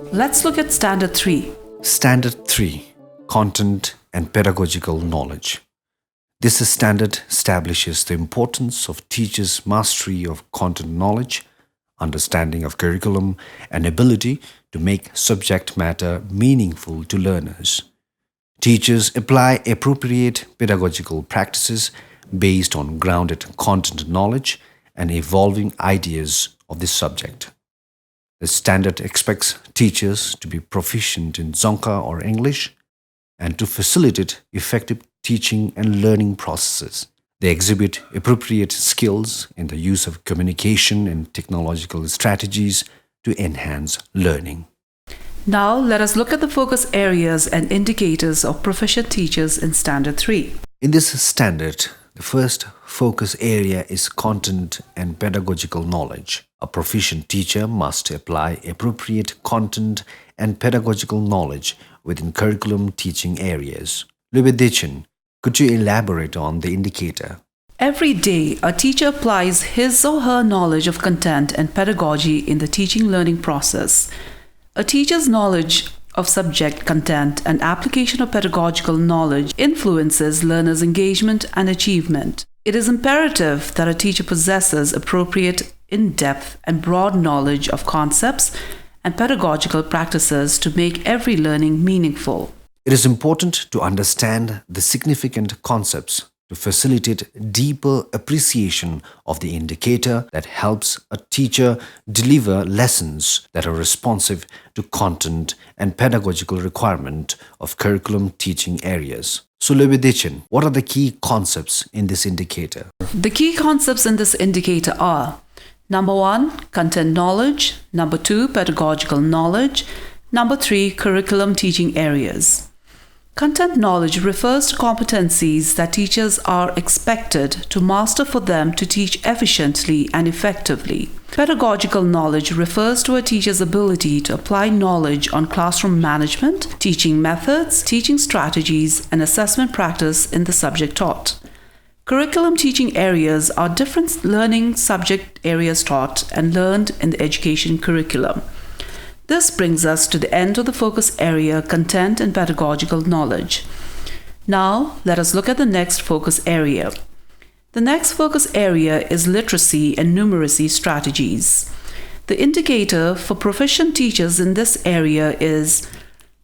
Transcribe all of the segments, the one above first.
Let's look at Standard 3. Standard 3. Content and Pedagogical Knowledge. This standard establishes the importance of teachers' mastery of content knowledge, understanding of curriculum, and ability to make subject matter meaningful to learners. Teachers apply appropriate pedagogical practices based on grounded content knowledge and evolving ideas of this subject. The standard expects teachers to be proficient in Dzongkha or English and to facilitate effective teaching and learning processes. They exhibit appropriate skills in the use of communication and technological strategies to enhance learning. Now, let us look at the focus areas and indicators of proficient teachers in Standard 3. In this standard, the first focus area is content and pedagogical knowledge. A proficient teacher must apply appropriate content and pedagogical knowledge within curriculum teaching areas. Lubedichin, could you elaborate on the indicator? Every day, a teacher applies his or her knowledge of content and pedagogy in the teaching learning process. A teacher's knowledge of subject content and application of pedagogical knowledge influences learners' engagement and achievement. It is imperative that a teacher possesses appropriate, in-depth, and broad knowledge of concepts and pedagogical practices to make every learning meaningful. It is important to understand the significant concepts to facilitate deeper appreciation of the indicator that helps a teacher deliver lessons that are responsive to content and pedagogical requirement of curriculum teaching areas. So, Lubedichin, what are the key concepts in this indicator? The key concepts in this indicator are: number 1, content knowledge; number 2, pedagogical knowledge; number 3, curriculum teaching areas. Content knowledge refers to competencies that teachers are expected to master for them to teach efficiently and effectively. Pedagogical knowledge refers to a teacher's ability to apply knowledge on classroom management, teaching methods, teaching strategies, and assessment practice in the subject taught. Curriculum teaching areas are different learning subject areas taught and learned in the education curriculum. This brings us to the end of the focus area, content and pedagogical knowledge. Now, let us look at the next focus area. The next focus area is literacy and numeracy strategies. The indicator for proficient teachers in this area is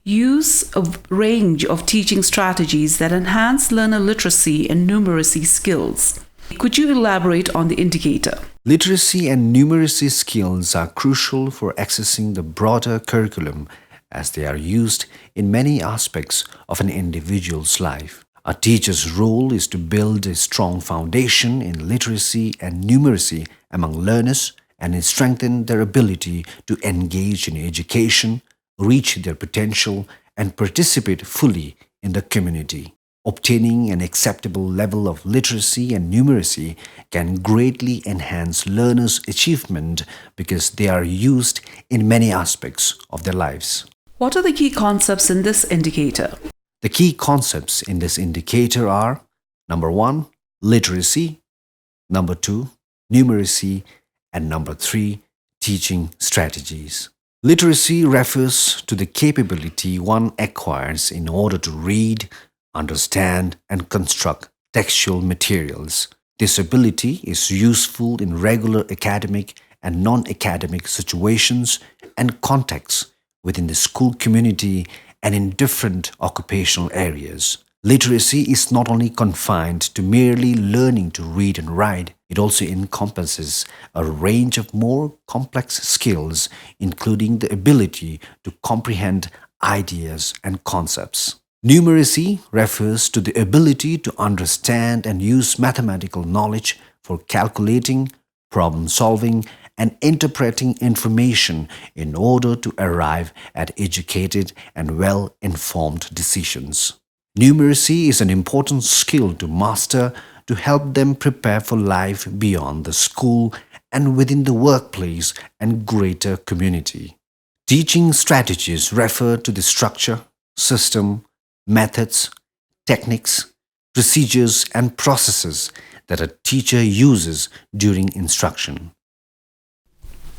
use a range of teaching strategies that enhance learner literacy and numeracy skills. Could you elaborate on the indicator? Literacy and numeracy skills are crucial for accessing the broader curriculum as they are used in many aspects of an individual's life. A teacher's role is to build a strong foundation in literacy and numeracy among learners and strengthen their ability to engage in education, reach their potential, and participate fully in the community. Obtaining an acceptable level of literacy and numeracy can greatly enhance learners' achievement because they are used in many aspects of their lives. What are the key concepts in this indicator? The key concepts in this indicator are: number 1, literacy; number 2, numeracy; and number 3, teaching strategies. Literacy refers to the capability one acquires in order to read, understand, and construct textual materials. This ability is useful in regular academic and non-academic situations and contexts within the school community and in different occupational areas. Literacy is not only confined to merely learning to read and write, it also encompasses a range of more complex skills, including the ability to comprehend ideas and concepts. Numeracy refers to the ability to understand and use mathematical knowledge for calculating, problem solving, and interpreting information in order to arrive at educated and well-informed decisions. Numeracy is an important skill to master to help them prepare for life beyond the school and within the workplace and greater community. Teaching strategies refer to the structure, system, methods, techniques, procedures, and processes that a teacher uses during instruction.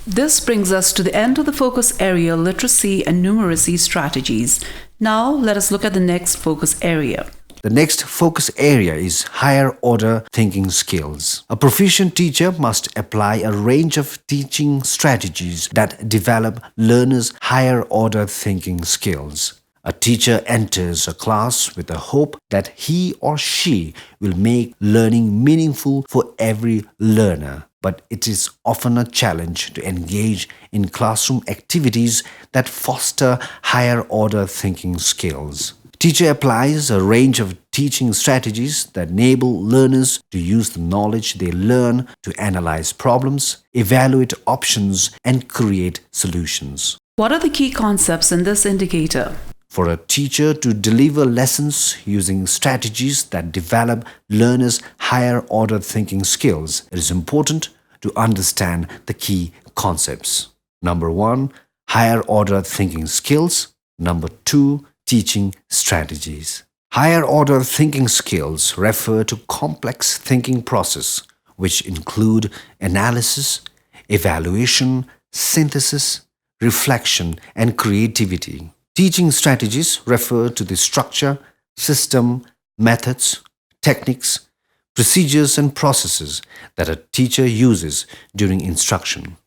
This brings us to the end of the focus area literacy and numeracy strategies. Now let us look at the next focus area. The next focus area is higher order thinking skills. A proficient teacher must apply a range of teaching strategies that develop learners' higher order thinking skills. A teacher enters a class with the hope that he or she will make learning meaningful for every learner. But it is often a challenge to engage in classroom activities that foster higher order thinking skills. Teacher applies a range of teaching strategies that enable learners to use the knowledge they learn to analyze problems, evaluate options, and create solutions. What are the key concepts in this indicator? For a teacher to deliver lessons using strategies that develop learners' higher order thinking skills, it is important to understand the key concepts. Number 1, higher order thinking skills. Number 2, teaching strategies. Higher order thinking skills refer to complex thinking process which include analysis, evaluation, synthesis, reflection, and creativity. Teaching strategies refer to the structure, system, methods, techniques, procedures, and processes that a teacher uses during instruction.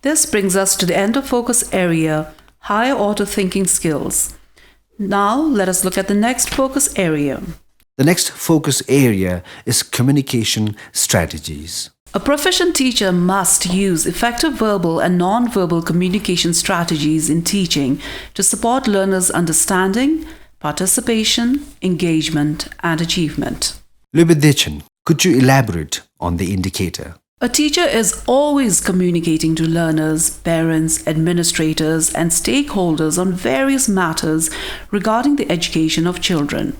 This brings us to the end of focus area higher order thinking skills. Now let us look at the next focus area. The next focus area is communication strategies. A proficient teacher must use effective verbal and non-verbal communication strategies in teaching to support learners' understanding, participation, engagement, and achievement. Lubidichin, could you elaborate on the indicator? A teacher is always communicating to learners, parents, administrators, and stakeholders on various matters regarding the education of children.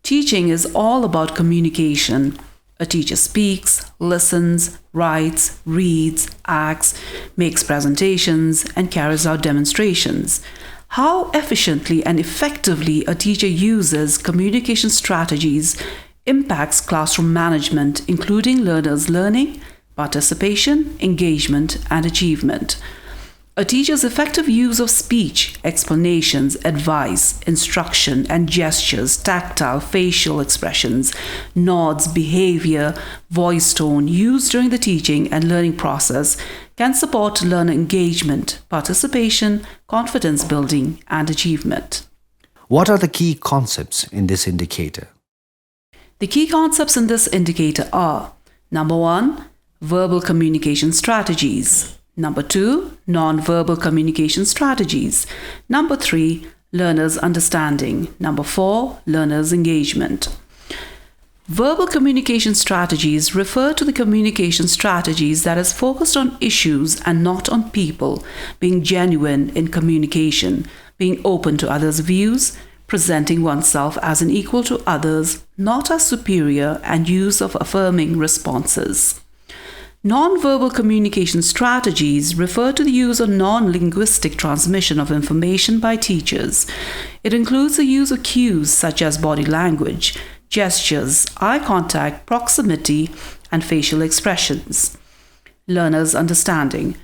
Teaching is all about communication. A teacher speaks, listens, writes, reads, acts, makes presentations, and carries out demonstrations. How efficiently and effectively a teacher uses communication strategies impacts classroom management, including learners' learning, participation, engagement, and achievement. A teacher's effective use of speech, explanations, advice, instruction, and gestures, tactile, facial expressions, nods, behavior, voice tone used during the teaching and learning process can support learner engagement, participation, confidence building, and achievement. What are the key concepts in this indicator? The key concepts in this indicator are: number 1, verbal communication strategies. Number 2, non-verbal communication strategies. Number 3, learners' understanding. Number 4, learners' engagement. Verbal communication strategies refer to the communication strategies that is focused on issues and not on people, being genuine in communication, being open to others' views, presenting oneself as an equal to others, not as superior, and use of affirming responses. Non-verbal communication strategies refer to the use of non-linguistic transmission of information by teachers. It includes the use of cues such as body language, gestures, eye contact, proximity, and facial expressions. Learners' understanding.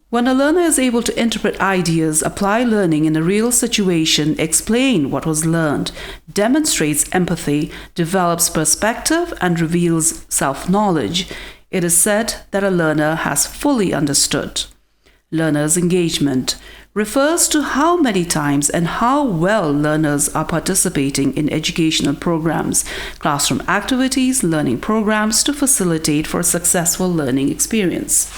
When a learner is able to interpret ideas, apply learning in a real situation, explain what was learned, demonstrates empathy, develops perspective, and reveals self-knowledge, it is said that a learner has fully understood. Learners' engagement refers to how many times and how well learners are participating in educational programs, classroom activities, learning programs to facilitate for a successful learning experience.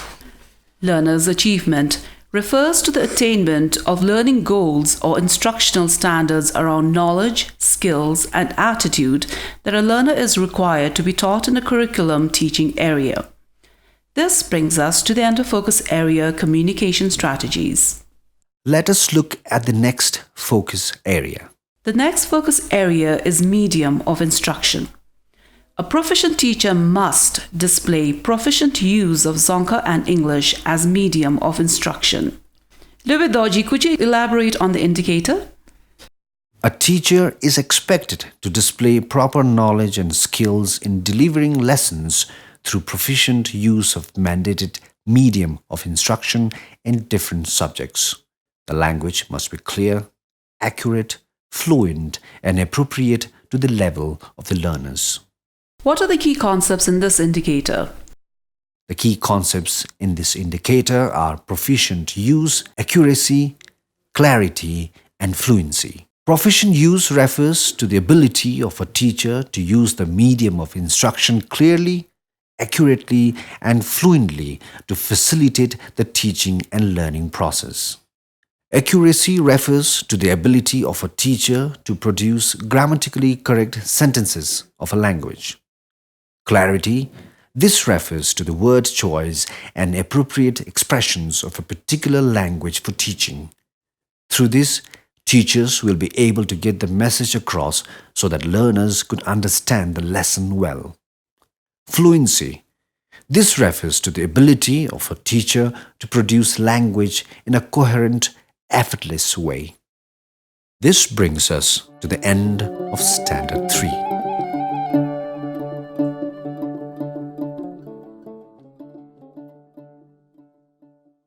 Learners' achievement refers to the attainment of learning goals or instructional standards around knowledge, skills, and attitude that a learner is required to be taught in a curriculum teaching area. This brings us to the end of focus area communication strategies. Let us look at the next focus area. The next focus area is medium of instruction. A proficient teacher must display proficient use of Zonka and English as medium of instruction. Pedagogy, could you elaborate on the indicator? A teacher is expected to display proper knowledge and skills in delivering lessons through proficient use of mandated medium of instruction in different subjects. The language must be clear, accurate, fluent, and appropriate to the level of the learners. What are the key concepts in this indicator? The key concepts in this indicator are proficient use, accuracy, clarity, and fluency. Proficient use refers to the ability of a teacher to use the medium of instruction clearly, accurately, and fluently to facilitate the teaching and learning process. Accuracy refers to the ability of a teacher to produce grammatically correct sentences of a language. Clarity, this refers to the word choice and appropriate expressions of a particular language for teaching. Through this, teachers will be able to get the message across so that learners could understand the lesson well. Fluency, this refers to the ability of a teacher to produce language in a coherent, effortless way. This brings us to the end of Standard 3.